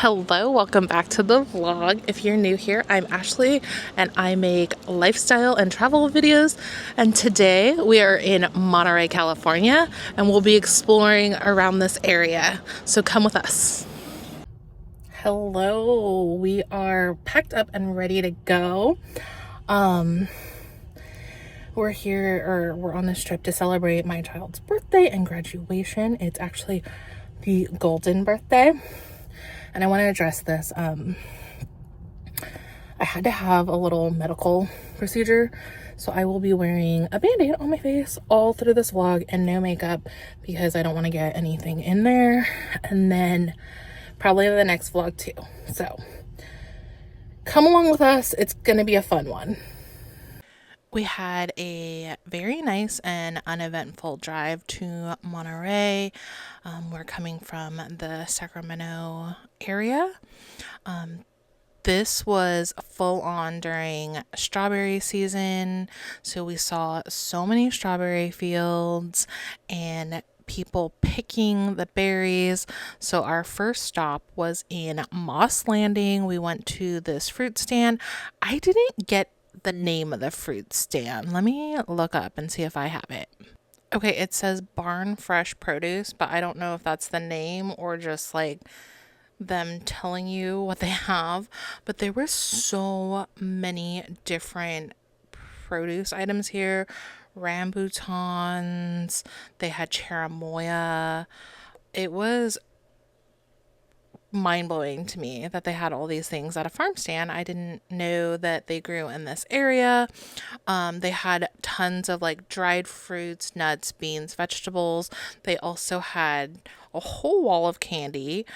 Hello, welcome back to the vlog. If you're new here, I'm Ashley and I make lifestyle and travel videos. And today we are in Monterey, California, and we'll be exploring around this area. So come with us. Hello, we are packed up and ready to go. We're on this trip to celebrate my child's birthday and graduation. It's actually the golden birthday. And I want to address this. I had to have a little medical procedure, so I will be wearing a band-aid on my face all through this vlog and no makeup because I don't want to get anything in there. And then probably the next vlog too. So come along with us. It's going to be a fun one. We had a very nice and uneventful drive to Monterey. We're coming from the Sacramento area. This was full on during strawberry season. So we saw so many strawberry fields and people picking the berries. So our first stop was in Moss Landing. We went to this fruit stand. I didn't get the name of the fruit stand. Let me look up and see if I have it. Okay, it says Barn Fresh Produce, but I don't know if that's the name or just like them telling you what they have. But there were so many different produce items here. Rambutans, they had cherimoya. It was mind-blowing to me that they had all these things at a farm stand. I didn't know that they grew in this area. They had tons of like dried fruits, nuts, beans, vegetables. They also had a whole wall of candy,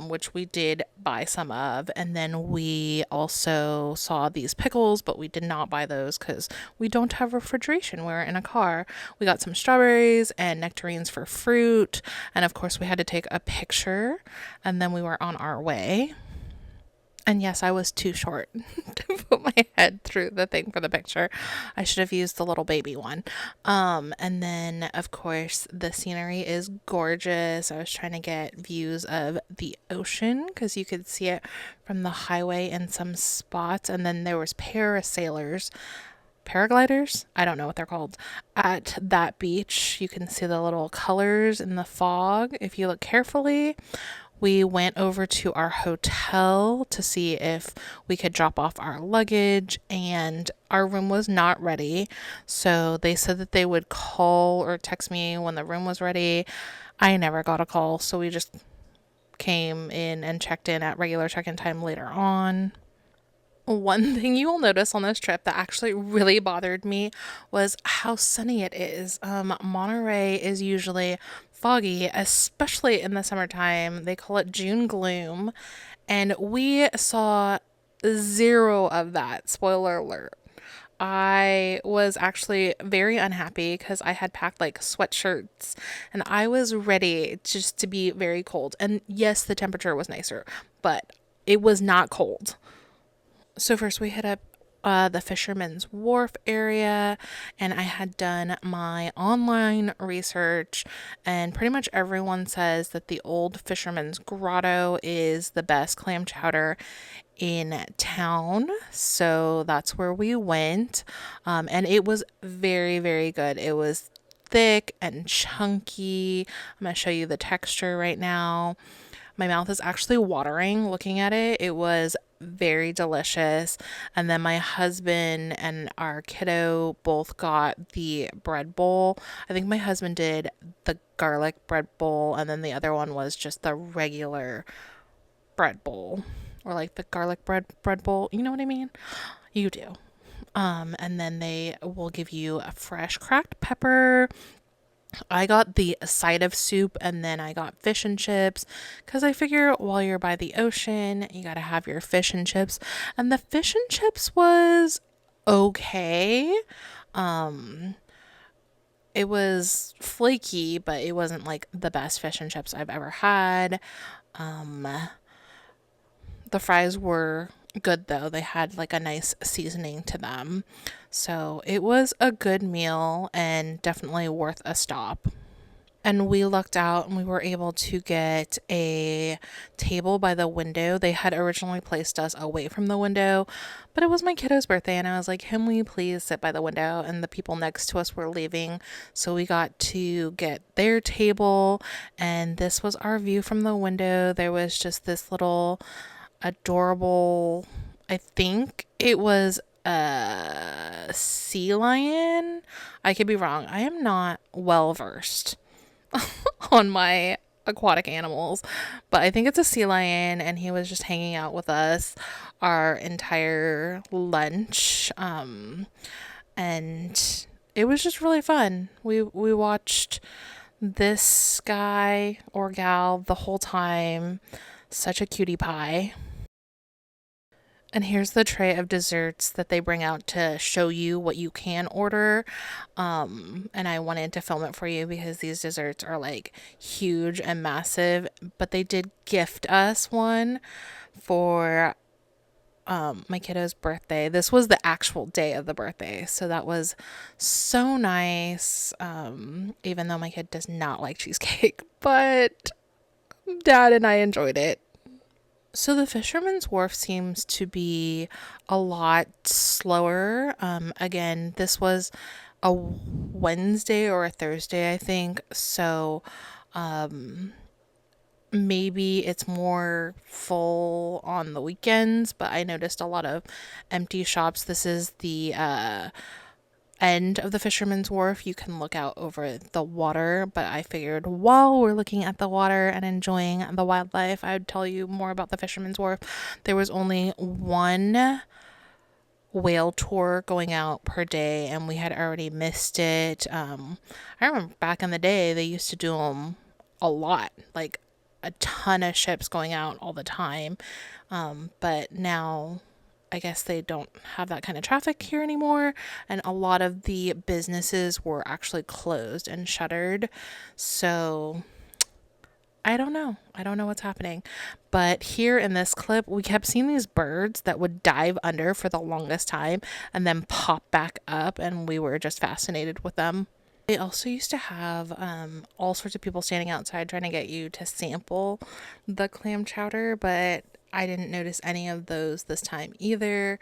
which we did buy some of. And then we also saw these pickles, but we did not buy those because we don't have refrigeration. We're in a car. We got some strawberries and nectarines for fruit. And of course we had to take a picture and then we were on our way. And yes, I was too short to put my head through the thing for the picture. I should have used the little baby one. And then, of course, the scenery is gorgeous. I was trying to get views of the ocean because you could see it from the highway in some spots. And then there was paragliders, I don't know what they're called, at that beach. You can see the little colors in the fog if you look carefully. We went over to our hotel to see if we could drop off our luggage, and our room was not ready. So they said that they would call or text me when the room was ready. I never got a call, so we just came in and checked in at regular check-in time later on. One thing you will notice on this trip that actually really bothered me was how sunny it is. Monterey is usually foggy, especially in the summertime. They call it June gloom, and we saw zero of that. Spoiler alert. I was actually very unhappy because I had packed like sweatshirts and I was ready just to be very cold. And yes, the temperature was nicer, but it was not cold. So first we hit up the Fisherman's Wharf area, and I had done my online research, and pretty much everyone says that the old Fisherman's Grotto is the best clam chowder in town. So that's where we went, and it was very, very good. It was thick and chunky. I'm going to show you the texture right now. My mouth is actually watering looking at it. It was very delicious. And then my husband and our kiddo both got the bread bowl. I think my husband did the garlic bread bowl, and then the other one was just the regular bread bowl, or like the garlic bread bowl. You know what I mean? You do. And then they will give you a fresh cracked pepper. I got the side of soup, and then I got fish and chips because I figure while you're by the ocean, you got to have your fish and chips. And the fish and chips was okay. It was flaky, but it wasn't like the best fish and chips I've ever had. The fries were good though. They had like a nice seasoning to them. So it was a good meal and definitely worth a stop. And we looked out and we were able to get a table by the window. They had originally placed us away from the window, but it was my kiddo's birthday and I was like, can we please sit by the window? And the people next to us were leaving, so we got to get their table, and this was our view from the window. There was just this little adorable, I think it was a sea lion. I could be wrong. I am not well versed on my aquatic animals, but I think it's a sea lion, and he was just hanging out with us our entire lunch. And it was just really fun. We watched this guy or gal the whole time. Such a cutie pie. And here's the tray of desserts that they bring out to show you what you can order. And I wanted to film it for you because these desserts are like huge and massive. But they did gift us one for my kiddo's birthday. This was the actual day of the birthday. So that was so nice. Even though my kid does not like cheesecake, but Dad and I enjoyed it. So the Fisherman's Wharf seems to be a lot slower. Again, this was a Wednesday or a Thursday, I think. So maybe it's more full on the weekends, but I noticed a lot of empty shops. This is the end of the Fisherman's Wharf. You can look out over the water, but I figured while we're looking at the water and enjoying the wildlife, I would tell you more about the Fisherman's Wharf. There was only one whale tour going out per day, and we had already missed it. I remember back in the day, they used to do them a lot, like a ton of ships going out all the time. But now I guess they don't have that kind of traffic here anymore, and a lot of the businesses were actually closed and shuttered. So I don't know. I don't know what's happening. But here in this clip, we kept seeing these birds that would dive under for the longest time and then pop back up, and we were just fascinated with them. They also used to have all sorts of people standing outside trying to get you to sample the clam chowder, but I didn't notice any of those this time either.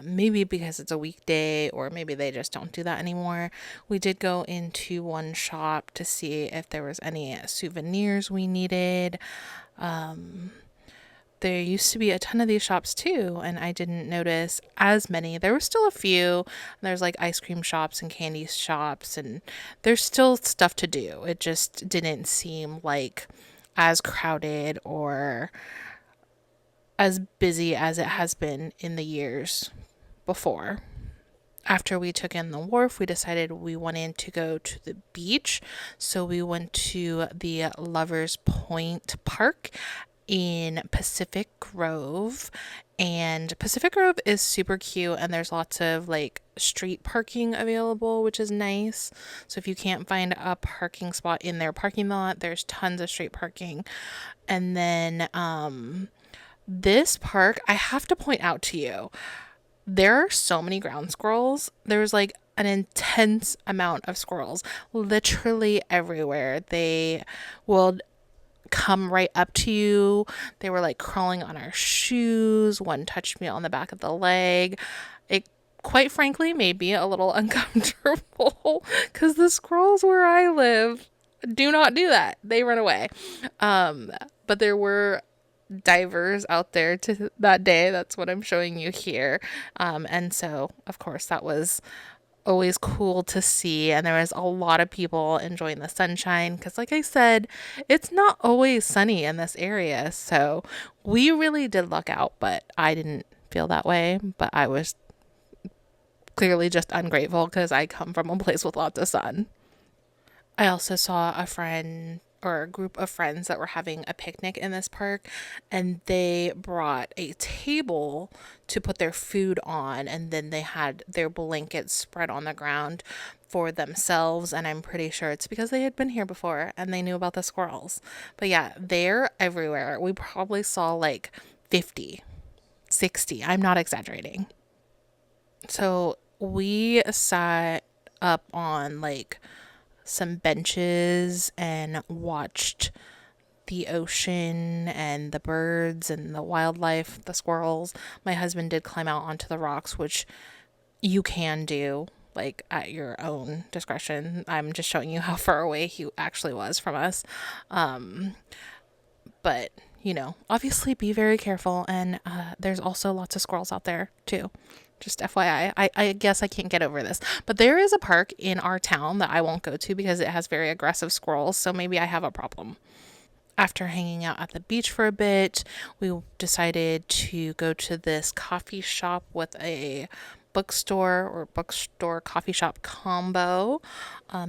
Maybe because it's a weekday, or maybe they just don't do that anymore. We did go into one shop to see if there was any souvenirs we needed. There used to be a ton of these shops too, and I didn't notice as many. There were still a few. There's like ice cream shops and candy shops, and there's still stuff to do. It just didn't seem like as crowded or as busy as it has been in the years before. After we took in the wharf, we decided we wanted to go to the beach. So we went to the Lovers Point Park in Pacific Grove, and Pacific Grove is super cute, and there's lots of like street parking available, which is nice. So if you can't find a parking spot in their parking lot, there's tons of street parking. And then this park, I have to point out to you, there are so many ground squirrels. There's like an intense amount of squirrels literally everywhere. They will come right up to you. They were like crawling on our shoes. One touched me on the back of the leg. It quite frankly made me a little uncomfortable because the squirrels where I live do not do that. They run away. But there were divers out there to that day. That's what I'm showing you here. And so of course that was always cool to see, and there was a lot of people enjoying the sunshine because like I said, it's not always sunny in this area, so we really did luck out. But I didn't feel that way, but I was clearly just ungrateful because I come from a place with lots of sun. I also saw a friend or a group of friends that were having a picnic in this park, and they brought a table to put their food on, and then they had their blankets spread on the ground for themselves. And I'm pretty sure it's because they had been here before and they knew about the squirrels. But yeah, they're everywhere. We probably saw like 50, 60. I'm not exaggerating. So we sat up on like some benches and watched the ocean and the birds and the wildlife, the squirrels. My husband did climb out onto the rocks, which you can do like at your own discretion. I'm just showing you how far away he actually was from us. But, obviously be very careful. And there's also lots of squirrels out there too. Just FYI, I guess I can't get over this. But there is a park in our town that I won't go to because it has very aggressive squirrels. So maybe I have a problem. After hanging out at the beach for a bit, we decided to go to this coffee shop with a bookstore coffee shop combo.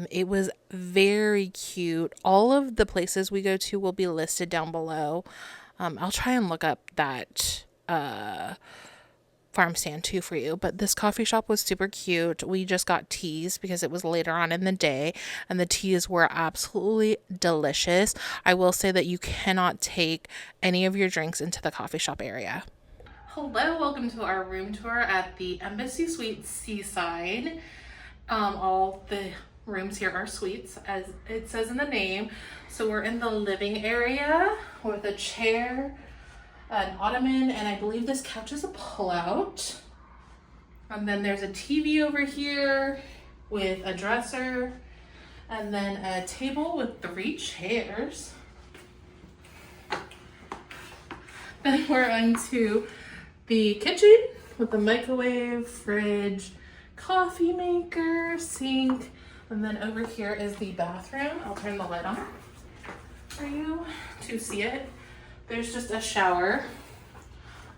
It was very cute. All of the places we go to will be listed down below. I'll try and look up that farm stand too for you, but this coffee shop was super cute. We just got teas because it was later on in the day, and the teas were absolutely delicious. I will say that you cannot take any of your drinks into the coffee shop area. Hello, welcome to our room tour at the Embassy Suites Seaside. All the rooms here are suites, as it says in the name. So we're in the living area with a chair, an ottoman, and I believe this couch is a pull-out. And then there's a TV over here with a dresser, and then a table with 3 chairs. Then we're into the kitchen with the microwave, fridge, coffee maker, sink, and then over here is the bathroom. I'll turn the light on for you to see it. There's just a shower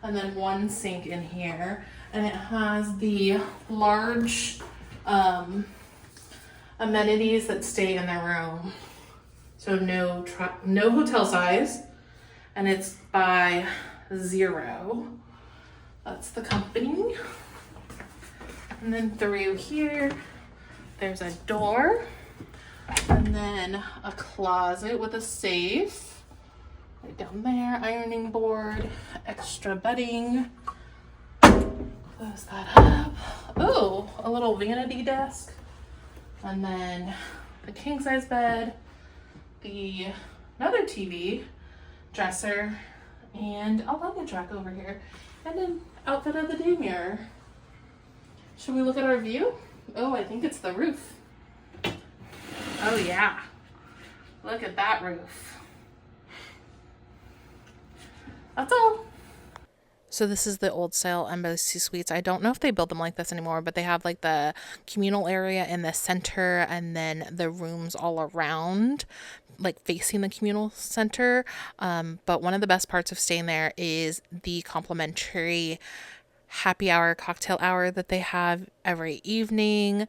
and then one sink in here, and it has the large amenities that stay in the room. So no hotel size, and it's by Zero. That's the company. And then through here, there's a door, and then a closet with a safe. Right down there, ironing board, extra bedding. Close that up. Oh, a little vanity desk. And then the king size bed, another TV, dresser, and a luggage rack over here. And an outfit of the day mirror. Should we look at our view? Oh, I think it's the roof. Oh yeah. Look at that roof. That's all. So this is the old style Embassy Suites. I don't know if they build them like this anymore, but they have like the communal area in the center and then the rooms all around, like facing the communal center. But one of the best parts of staying there is the complimentary happy hour, cocktail hour that they have every evening.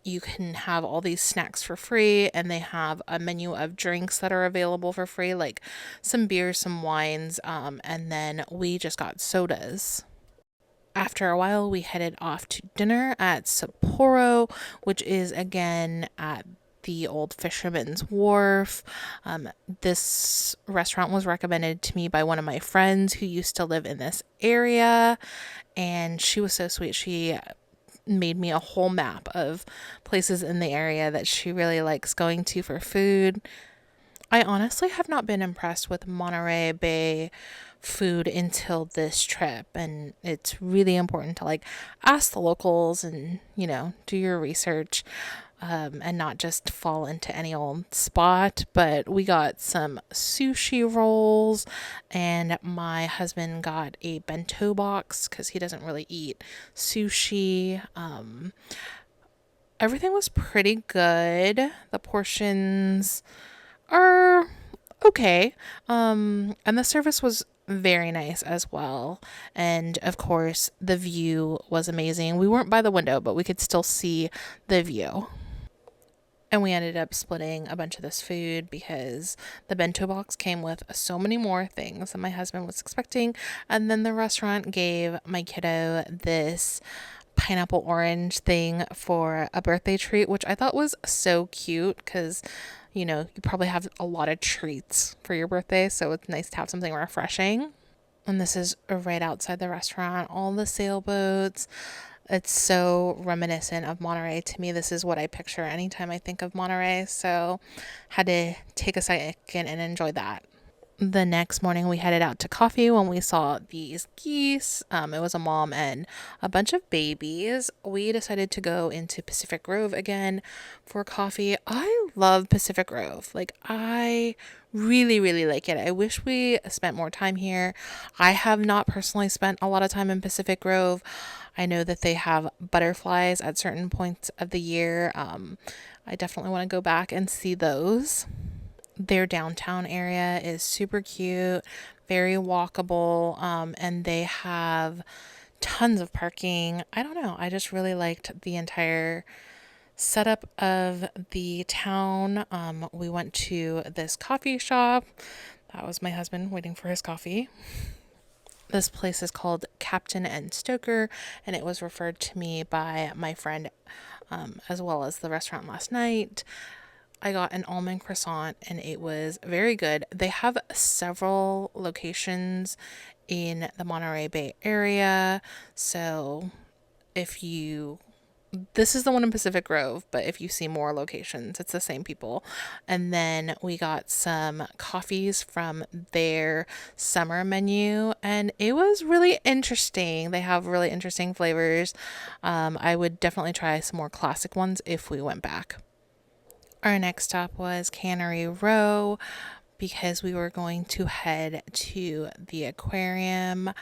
You can have all these snacks for free, and they have a menu of drinks that are available for free, like some beers, some wines, and then we just got sodas. After a while, we headed off to dinner at Sapporo, which is again at the old Fisherman's Wharf. This restaurant was recommended to me by one of my friends who used to live in this area, and she was so sweet. She made me a whole map of places in the area that she really likes going to for food. I honestly have not been impressed with Monterey Bay food until this trip, and it's really important to like ask the locals and do your research, and not just fall into any old spot. But we got some sushi rolls, and my husband got a bento box because he doesn't really eat sushi. Everything was pretty good. The portions are okay. And the service was very nice as well. And of course, the view was amazing. We weren't by the window, but we could still see the view. And we ended up splitting a bunch of this food because the bento box came with so many more things than my husband was expecting. And then the restaurant gave my kiddo this pineapple orange thing for a birthday treat, which I thought was so cute because, you probably have a lot of treats for your birthday. So it's nice to have something refreshing. And this is right outside the restaurant, all the sailboats. It's so reminiscent of Monterey to me. This is what I picture anytime I think of Monterey. So had to take a second and enjoy that. The next morning, we headed out to coffee when we saw these geese. It was a mom and a bunch of babies. We decided to go into Pacific Grove again for coffee. I love Pacific Grove. Like, I really, really like it. I wish we spent more time here. I have not personally spent a lot of time in Pacific Grove. I know that they have butterflies at certain points of the year. I definitely want to go back and see those. Their downtown area is super cute, very walkable, and they have tons of parking. I don't know. I just really liked the entire setup of the town. We went to this coffee shop. That was my husband waiting for his coffee. This place is called Captain and Stoker, and it was referred to me by my friend, as well as the restaurant last night. I got an almond croissant and it was very good. They have several locations in the Monterey Bay area. So if you, this is the one in Pacific Grove, but if you see more locations, it's the same people. And then we got some coffees from their summer menu and it was really interesting. They have really interesting flavors. I would definitely try some more classic ones if we went back. Our next stop was Cannery Row because we were going to head to the aquarium.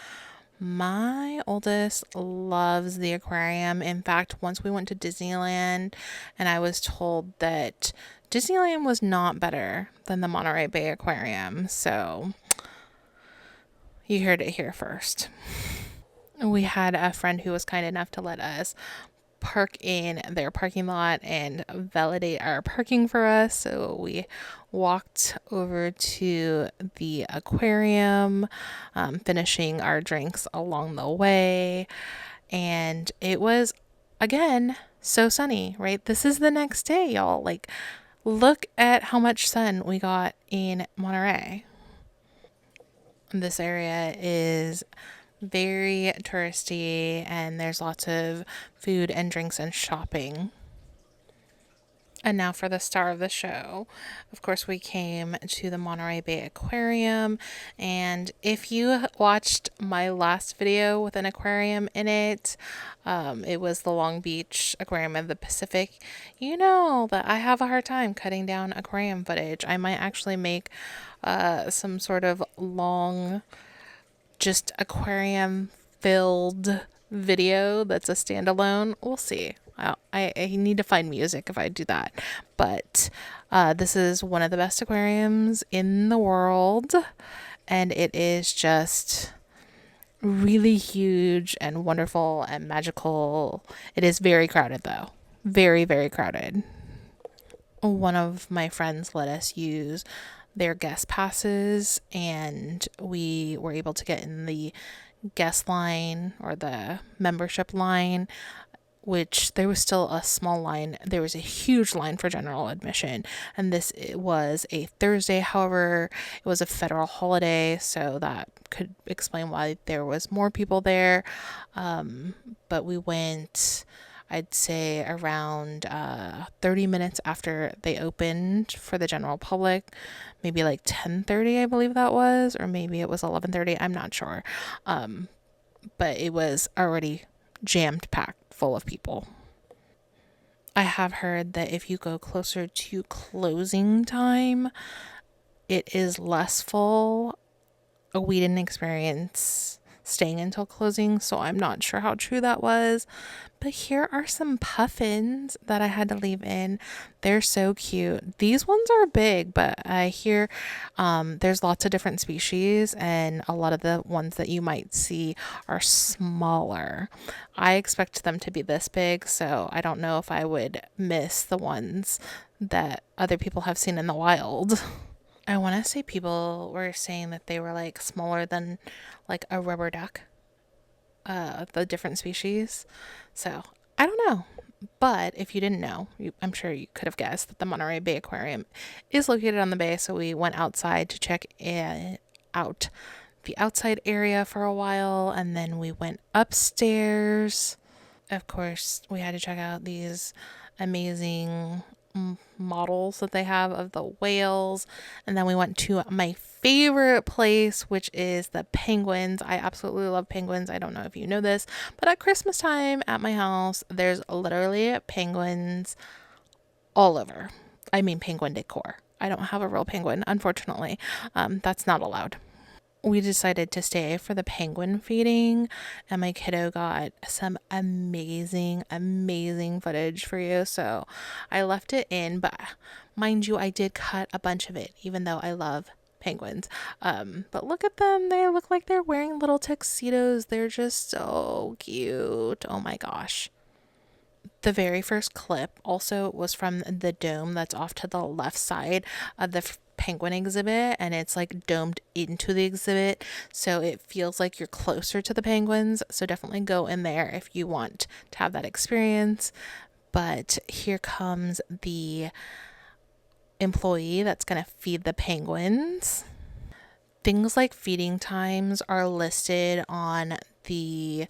My oldest loves the aquarium. In fact, once we went to Disneyland and I was told that Disneyland was not better than the Monterey Bay Aquarium. So you heard it here first. We had a friend who was kind enough to let us park in their parking lot and validate our parking for us. So we walked over to the aquarium, finishing our drinks along the way. And it was, again, so sunny, right? This is the next day, y'all. Like, look at how much sun we got in Monterey. This area is very touristy and there's lots of food and drinks and shopping. And now for the star of the show. Of course, we came to the Monterey Bay Aquarium. And if you watched my last video with an aquarium in it, it was the Long Beach Aquarium of the Pacific. You know that I have a hard time cutting down aquarium footage. I might actually make some sort of long, just aquarium filled video that's a standalone. We'll see. I need to find music if I do that. But this is one of the best aquariums in the world. And it is just really huge and wonderful and magical. It is very crowded though. Very, very crowded. One of my friends let us use their guest passes and we were able to get in the guest line or the membership line, which there was still a small line. There was a huge line for general admission, and this was a Thursday. However, it was a federal holiday, so that could explain why there was more people there. But we went, I'd say, around 30 minutes after they opened for the general public, maybe like 10:30, I believe that was, or maybe it was 11:30. I'm not sure. But it was already jammed packed full of people. I have heard that if you go closer to closing time, it is less full. We didn't experience staying until closing, so I'm not sure how true that was. But here are some puffins that I had to leave in. They're so cute. These ones are big, but I hear there's lots of different species, and a lot of the ones that you might see are smaller. I expect them to be this big, so I don't know if I would miss the ones that other people have seen in the wild. I want to say people were saying that they were like smaller than like a rubber duck, the different species. So I don't know. But if you didn't know, I'm sure you could have guessed that the Monterey Bay Aquarium is located on the bay. So we went outside to check out the outside area for a while. And then we went upstairs. Of course, we had to check out these amazing models that they have of the whales. And then we went to my favorite place, which is the penguins. I absolutely love penguins. I don't know if you know this, but at Christmas time at my house, there's literally penguins all over. I mean, penguin decor. I don't have a real penguin, unfortunately. That's not allowed. We decided to stay for the penguin feeding, and my kiddo got some amazing footage for you. So I left it in, but mind you, I did cut a bunch of it, even though I love penguins. But look at them. They look like they're wearing little tuxedos. They're just so cute. Oh my gosh. The very first clip also was from the dome that's off to the left side of the penguin exhibit, and it's like domed into the exhibit, so it feels like you're closer to the penguins. So definitely go in there if you want to have that experience. But here comes the employee that's going to feed the penguins. Things like feeding times are listed on the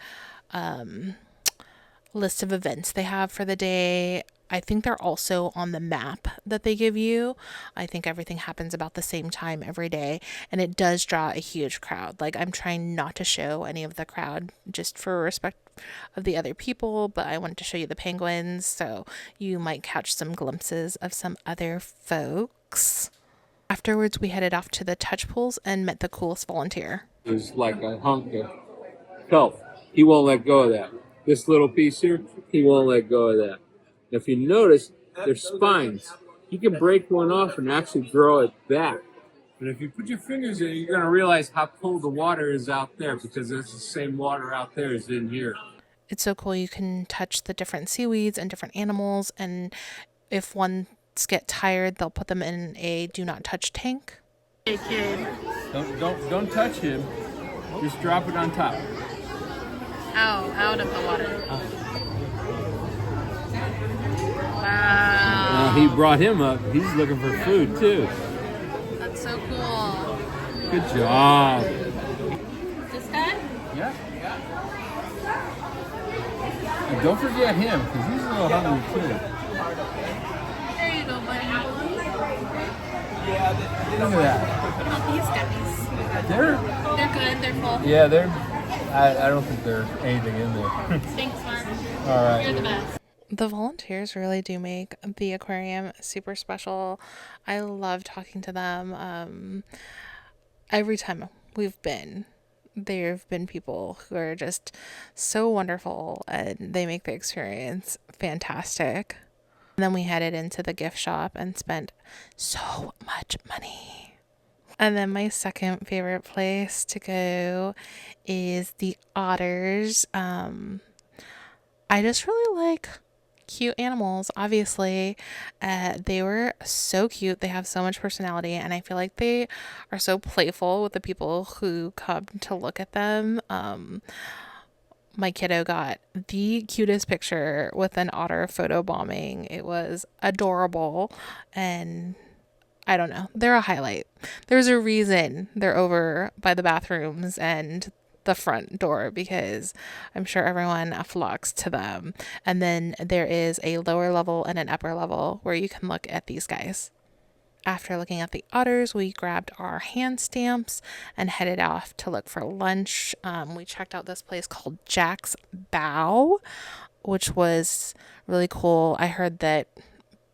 list of events they have for the day. I think they're also on the map that they give you. I think everything happens about the same time every day, and it does draw a huge crowd. Like, I'm trying not to show any of the crowd just for respect of the other people, but I wanted to show you the penguins, so you might catch some glimpses of some other folks. Afterwards, we headed off to the touch pools and met the coolest volunteer. There's like a hunk of kelp. He won't let go of that. This little piece here, he won't let go of that. If you notice, there's spines. You can break one off and actually grow it back. But if you put your fingers in it, you're going to realize how cold the water is out there, because it's the same water out there as in here. It's so cool. You can touch the different seaweeds and different animals, and if ones get tired, they'll put them in a do not touch tank. Hey kid. Don't touch him. Just drop it on top. Ow, out of the water. Wow. He brought him up. He's looking for food too. That's so cool. Good job. This guy? Yeah. And don't forget him, because he's a little hungry too. There you go, buddy. Look at that. Oh, these guys. They're good. They're full. Yeah, I don't think there's anything in there. Thanks, Mark. All right. You're the best. The volunteers really do make the aquarium super special. I love talking to them. Every time we've been, there have been people who are just so wonderful, and they make the experience fantastic. And then we headed into the gift shop and spent so much money. And then my second favorite place to go is the otters. I just really like cute animals, obviously. They were so cute. They have so much personality, and I feel like they are so playful with the people who come to look at them. My kiddo got the cutest picture with an otter photo bombing. It was adorable, and I don't know, they're a highlight. There's a reason they're over by the bathrooms and the front door, because I'm sure everyone flocks to them. And then there is a lower level and an upper level where you can look at these guys. After looking at the otters, we grabbed our hand stamps and headed off to look for lunch. We checked out this place called Jack's Bow, which was really cool. I heard that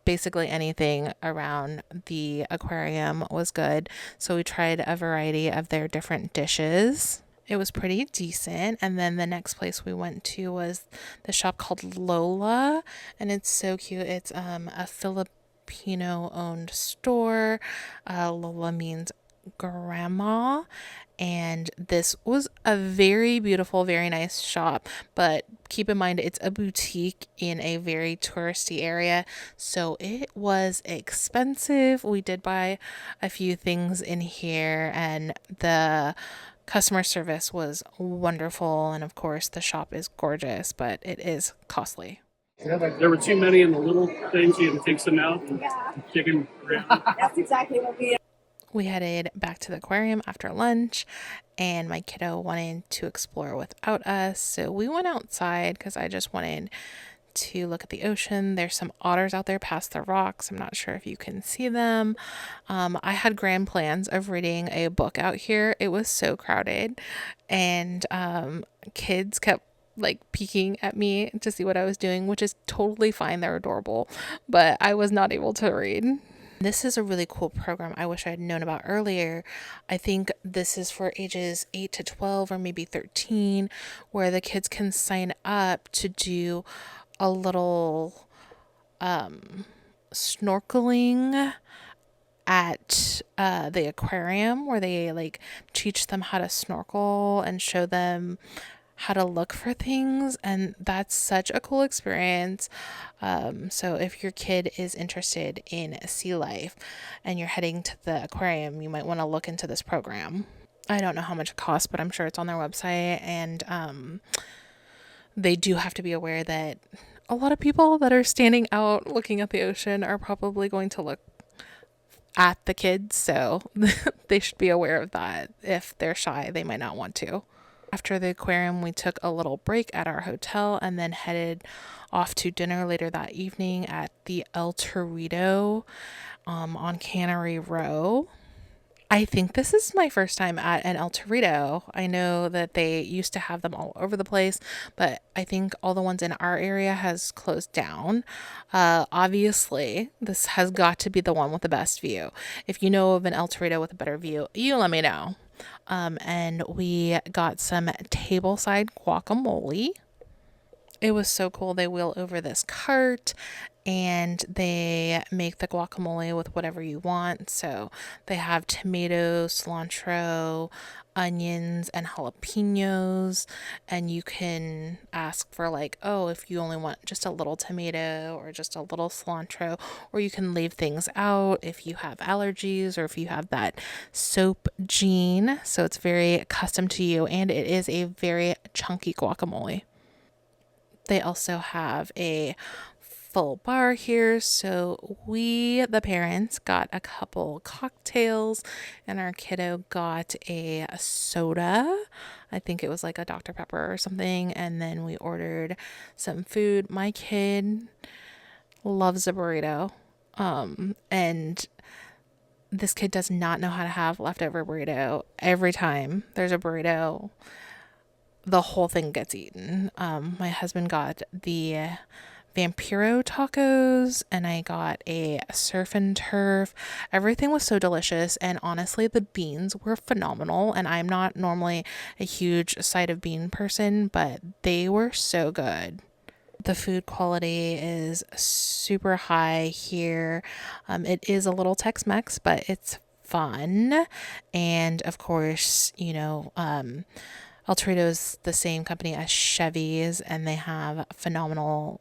basically anything around the aquarium was good, so we tried a variety of their different dishes. It was pretty decent. And then the next place we went to was the shop called Lola, and it's so cute. It's a Filipino owned store. Lola means grandma, and this was a very beautiful, very nice shop, but keep in mind it's a boutique in a very touristy area, so it was expensive. We did buy a few things in here, and the customer service was wonderful, and of course the shop is gorgeous, but it is costly. There were too many in the little things. You had to take some out. And chicken. That's exactly what we. We headed back to the aquarium after lunch, and my kiddo wanted to explore without us. So we went outside because I just wanted to look at the ocean. There's some otters out there past the rocks. I'm not sure if you can see them. I had grand plans of reading a book out here. It was so crowded, and kids kept like peeking at me to see what I was doing, which is totally fine. They're adorable, but I was not able to read. This is a really cool program I wish I had known about earlier. I think this is for ages 8 to 12 or maybe 13, where the kids can sign up to do a little snorkeling at the aquarium, where they like teach them how to snorkel and show them how to look for things, and that's such a cool experience. So if your kid is interested in sea life and you're heading to the aquarium, you might want to look into this program. I don't know how much it costs, but I'm sure it's on their website, and they do have to be aware that a lot of people that are standing out looking at the ocean are probably going to look at the kids, so they should be aware of that. If they're shy, they might not want to. After the aquarium, we took a little break at our hotel and then headed off to dinner later that evening at the El Torito on Cannery Row. I think this is my first time at an El Torito. I know that they used to have them all over the place, but I think all the ones in our area has closed down. Obviously, this has got to be the one with the best view. If you know of an El Torito with a better view, you let me know. And we got some tableside guacamole. It was so cool. They wheel over this cart and they make the guacamole with whatever you want. So they have tomato, cilantro, onions, and jalapenos. And you can ask for, like, oh, if you only want just a little tomato or just a little cilantro, or you can leave things out if you have allergies or if you have that soap gene. So it's very custom to you, and it is a very chunky guacamole. They also have a full bar here, so we, the parents, got a couple cocktails and our kiddo got a soda. I think it was like a Dr. Pepper or something, and then we ordered some food. My kid loves a burrito, and this kid does not know how to have leftover burrito. Every time there's a burrito, the whole thing gets eaten. My husband got the Vampiro tacos and I got a surf and turf. Everything was so delicious, and honestly the beans were phenomenal, and I'm not normally a huge side of bean person, but they were so good. The food quality is super high here. It is a little Tex-Mex, but it's fun. And of course, El Torito is the same company as Chevy's, and they have phenomenal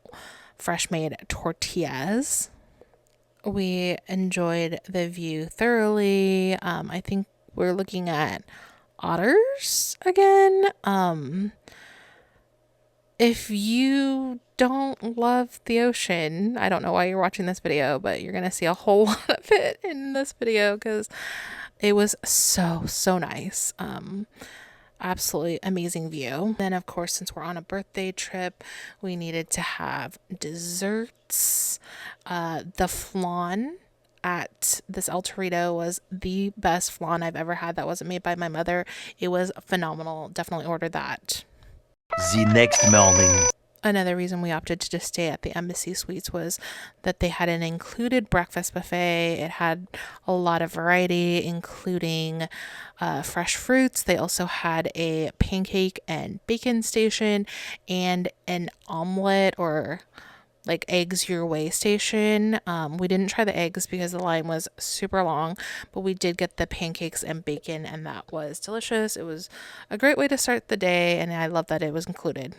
fresh made tortillas. We enjoyed the view thoroughly. I think we're looking at otters again. If you don't love the ocean, I don't know why you're watching this video, but you're going to see a whole lot of it in this video because it was so nice. Absolutely amazing view. Then, of course, since we're on a birthday trip, we needed to have desserts. The flan at this El Torito was the best flan I've ever had that wasn't made by my mother. It was phenomenal. Definitely order that. The next morning. Another reason we opted to just stay at the Embassy Suites was that they had an included breakfast buffet. It had a lot of variety, including fresh fruits. They also had a pancake and bacon station and an omelet or like eggs your way station. We didn't try the eggs because the line was super long, but we did get the pancakes and bacon, and that was delicious. It was a great way to start the day, and I love that it was included.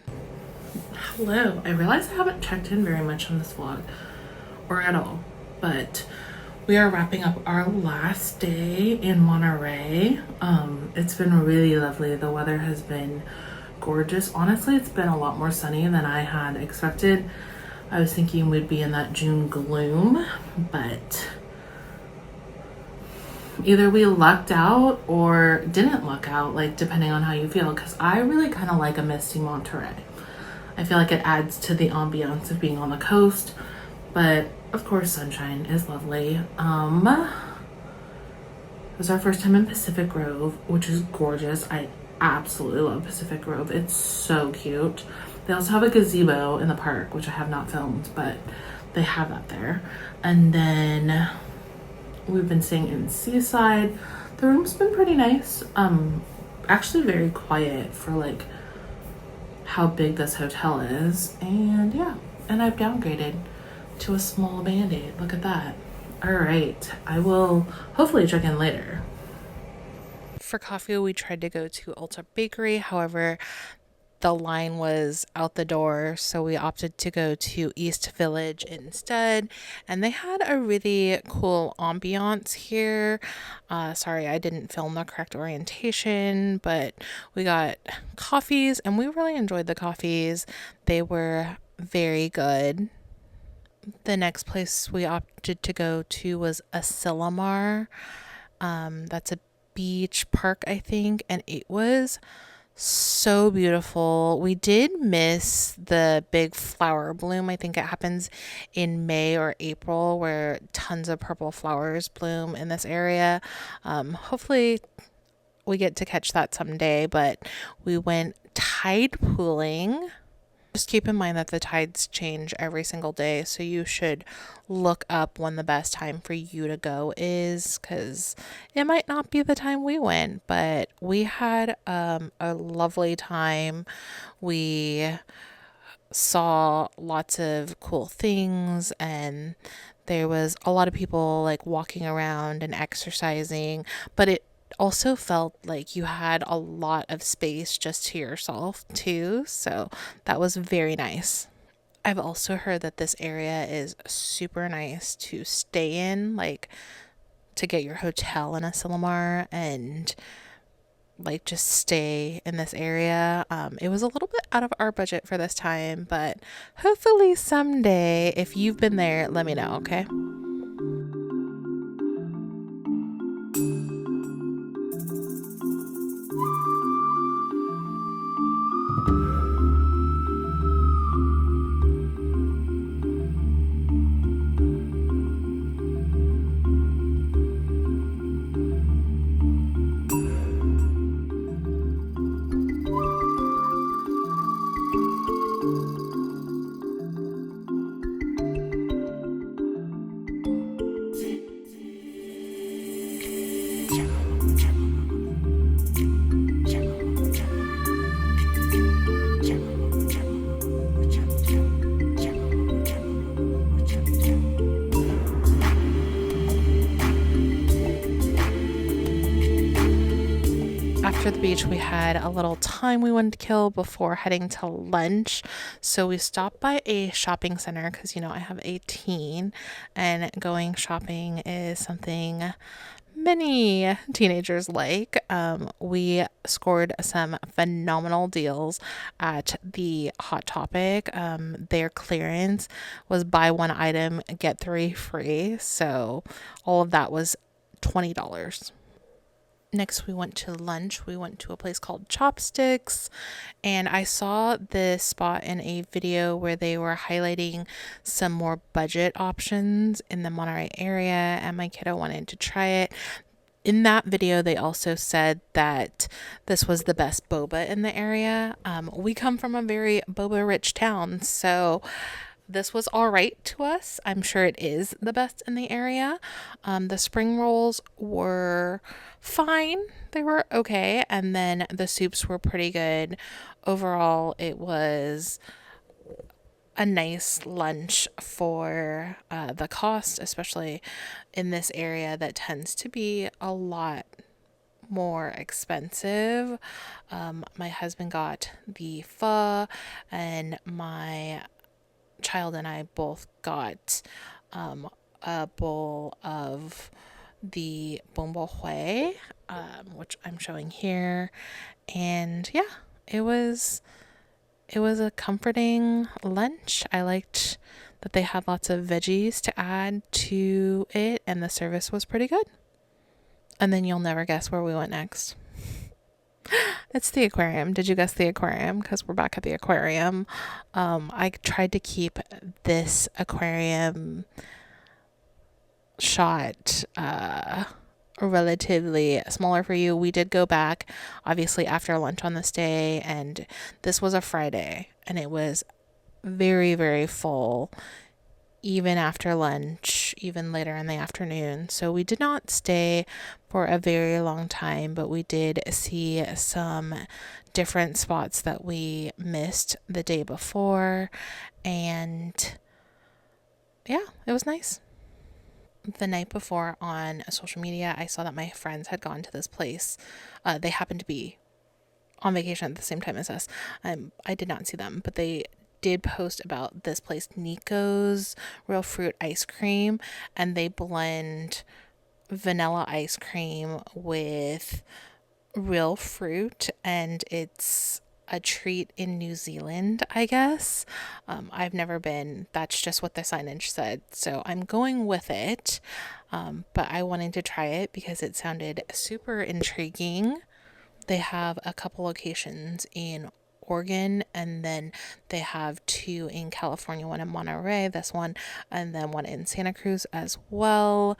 Hello. I realize I haven't checked in very much on this vlog, or at all, but we are wrapping up our last day in Monterey. It's been really lovely. The weather has been gorgeous. Honestly, it's been a lot more sunny than I had expected. I was thinking we'd be in that June gloom, but Either we lucked out or didn't luck out, like depending on how you feel, because I really kind of like a misty Monterey. I feel like it adds to the ambiance of being on the coast, but of course sunshine is lovely. It was our first time in Pacific Grove, which is gorgeous. I absolutely love Pacific Grove. It's so cute. They also have a gazebo in the park, which I have not filmed, but they have that there. And then we've been staying in Seaside. The room's been pretty nice. Actually very quiet for like how big this hotel is. And yeah, and I've downgraded to a small Band-Aid. Look at that. All right, I will hopefully check in later. For coffee, we tried to go to Ulta Bakery. However, the line was out the door, so we opted to go to East Village instead. And they had a really cool ambiance here. Sorry, I didn't film the correct orientation, but we got coffees and we really enjoyed the coffees. They were very good. The next place we opted to go to was Asilomar. That's a beach park, I think, and it was so beautiful. We did miss the big flower bloom. I think it happens in May or April where tons of purple flowers bloom in this area. Hopefully we get to catch that someday, but we went tide pooling. Just keep in mind that the tides change every single day, so you should look up when the best time for you to go is, because it might not be the time we went, but we had a lovely time. We saw lots of cool things, and there was a lot of people like walking around and exercising, but it also felt like you had a lot of space just to yourself too, so that was very nice. I've also heard that this area is super nice to stay in, like to get your hotel in Asilomar and like just stay in this area. It was a little bit out of our budget for this time, but hopefully someday, if you've been there, let me know, okay? After the beach, we had a little time we wanted to kill before heading to lunch. So we stopped by a shopping center because, you know, I have a teen and going shopping is something many teenagers like. We scored some phenomenal deals at the Hot Topic. Their clearance was buy one item, get three free. So all of that was $20. Next, we went to lunch. We went to a place called Chopsticks, and I saw this spot in a video where they were highlighting some more budget options in the Monterey area, and my kiddo wanted to try it. In that video, they also said that this was the best boba in the area. We come from a very boba rich town, so this was all right to us. I'm sure it is the best in the area. The spring rolls were fine. They were okay. And then the soups were pretty good. Overall, it was a nice lunch for the cost, especially in this area that tends to be a lot more expensive. My husband got the pho, and my child and I both got a bowl of the bomba hui, which I'm showing here. And yeah, it was a comforting lunch. I liked that they had lots of veggies to add to it, and the service was pretty good. And then you'll never guess where we went next. It's the aquarium. Did you guess the aquarium? Because we're back at the aquarium. I tried to keep this aquarium shot relatively smaller for you. We did go back, obviously, after lunch on this day, and this was a Friday, and it was very, very full, even after lunch, even later in the afternoon. So we did not stay for a very long time, but we did see some different spots that we missed the day before. And yeah, it was nice. The night before on social media, I saw that my friends had gone to this place. They happened to be on vacation at the same time as us. I did not see them, but they did post about this place, Nico's Real Fruit Ice Cream, and they blend vanilla ice cream with real fruit, and it's a treat in New Zealand, I guess. I've never been. That's just what the signage said, so I'm going with it. But I wanted to try it because it sounded super intriguing. They have a couple locations in Oregon, and then they have 2 in California, one in Monterey, this one, and then one in Santa Cruz as well.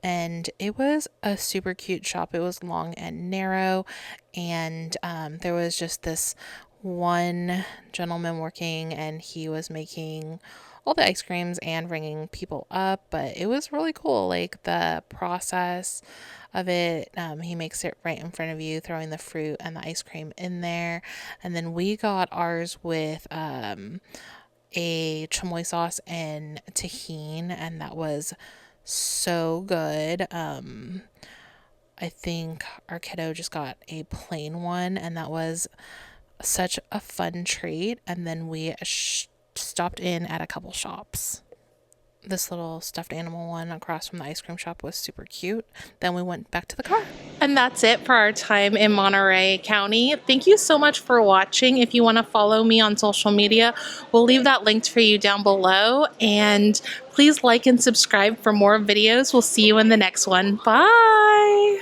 And it was a super cute shop. It was long and narrow, and there was just this one gentleman working, and he was making all the ice creams and ringing people up, but it was really cool, like the process of it. He makes it right in front of you, throwing the fruit and the ice cream in there. And then we got ours with a chamoy sauce and tahini, and that was so good. I think our kiddo just got a plain one, and that was such a fun treat. And then we stopped in at a couple shops. This little stuffed animal one across from the ice cream shop was super cute. Then we went back to the car. And that's it for our time in Monterey County. Thank you so much for watching. If you want to follow me on social media, we'll leave that linked for you down below. And please like and subscribe for more videos. We'll see you in the next one. Bye!